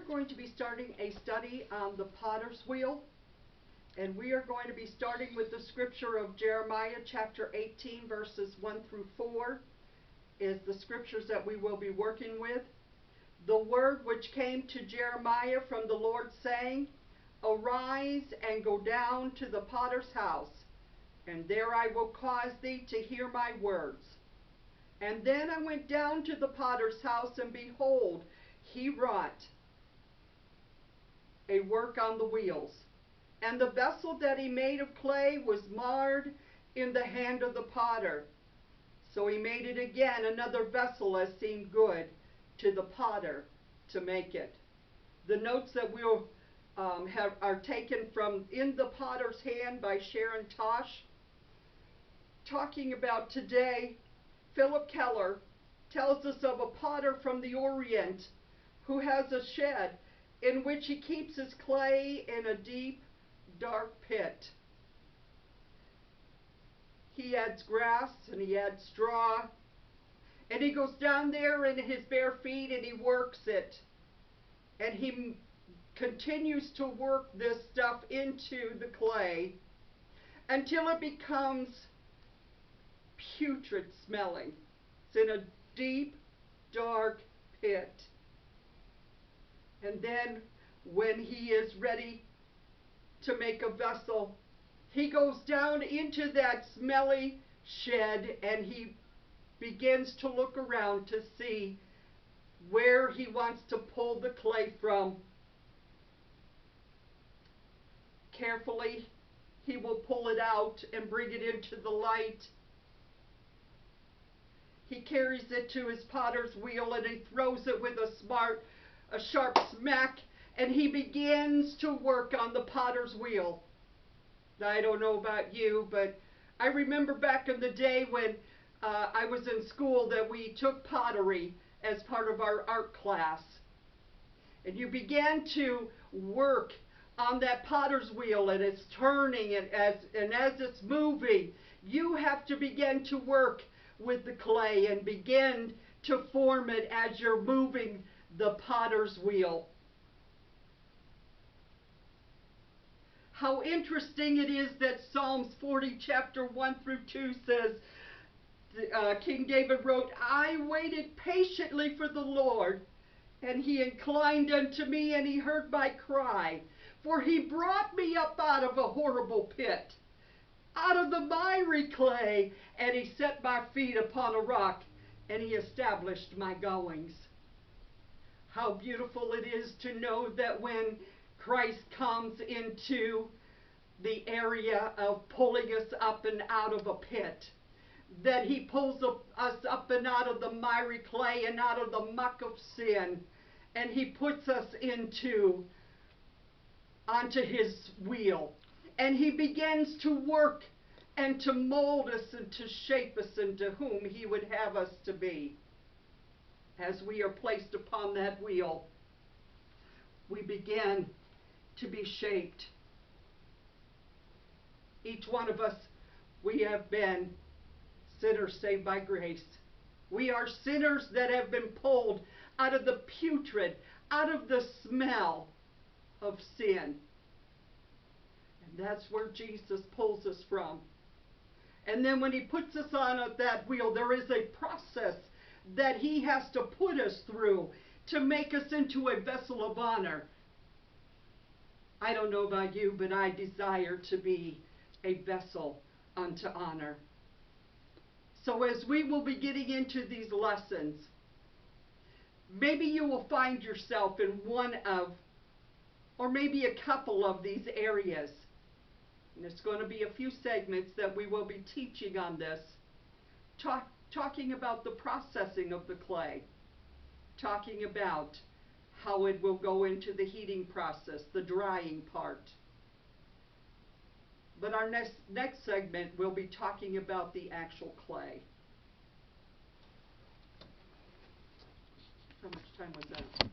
going to be starting a study on the potter's wheel, and we are going to be starting with the scripture of Jeremiah chapter 18 verses 1 through 4 is the scriptures that we will be working with. The word which came to Jeremiah from the Lord, saying, Arise and go down to the potter's house, and there I will cause thee to hear my words. And then I went down to the potter's house, and behold, he wrought a work on the wheels. And the vessel that he made of clay was marred in the hand of the potter. So he made it again another vessel as seemed good to the potter to make it. The notes that we'll are taken from In the Potter's Hand by Sharon Tosh. Talking about today, Philip Keller tells us of a potter from the Orient who has a shed in which he keeps his clay in a deep, dark pit. He adds grass and he adds straw, and he goes down there in his bare feet and he works it. And he continues to work this stuff into the clay until it becomes putrid smelling. It's in a deep, dark pit. And then when he is ready to make a vessel, he goes down into that smelly shed and he begins to look around to see where he wants to pull the clay from. Carefully, he will pull it out and bring it into the light. He carries it to his potter's wheel and he throws it with a sharp smack, and he begins to work on the potter's wheel. Now, I don't know about you, but I remember back in the day when I was in school that we took pottery as part of our art class. And you began to work on that potter's wheel, and it's turning, and as it's moving, you have to begin to work with the clay and begin to form it as you're moving the potter's wheel. How interesting it is that Psalms 40 chapter 1 through 2 says, King David wrote, I waited patiently for the Lord, and he inclined unto me, and he heard my cry. For he brought me up out of a horrible pit, out of the miry clay, and he set my feet upon a rock, and he established my goings. How beautiful it is to know that when Christ comes into the area of pulling us up and out of a pit, that he pulls us up and out of the miry clay and out of the muck of sin, and he puts us onto his wheel, and he begins to work and to mold us and to shape us into whom he would have us to be. As we are placed upon that wheel, we begin to be shaped. Each one of us, we have been sinners saved by grace. We are sinners that have been pulled out of the putrid, out of the smell of sin. And that's where Jesus pulls us from. And then when he puts us on that wheel, there is a process that he has to put us through to make us into a vessel of honor. I don't know about you, but I desire to be a vessel unto honor. So as we will be getting into these lessons, maybe you will find yourself in one of, or maybe a couple of these areas. And it's going to be a few segments that we will be teaching on this, talking about the processing of the clay, talking about how it will go into the heating process, the drying part. But our next segment, we'll be talking about the actual clay. How much time was that?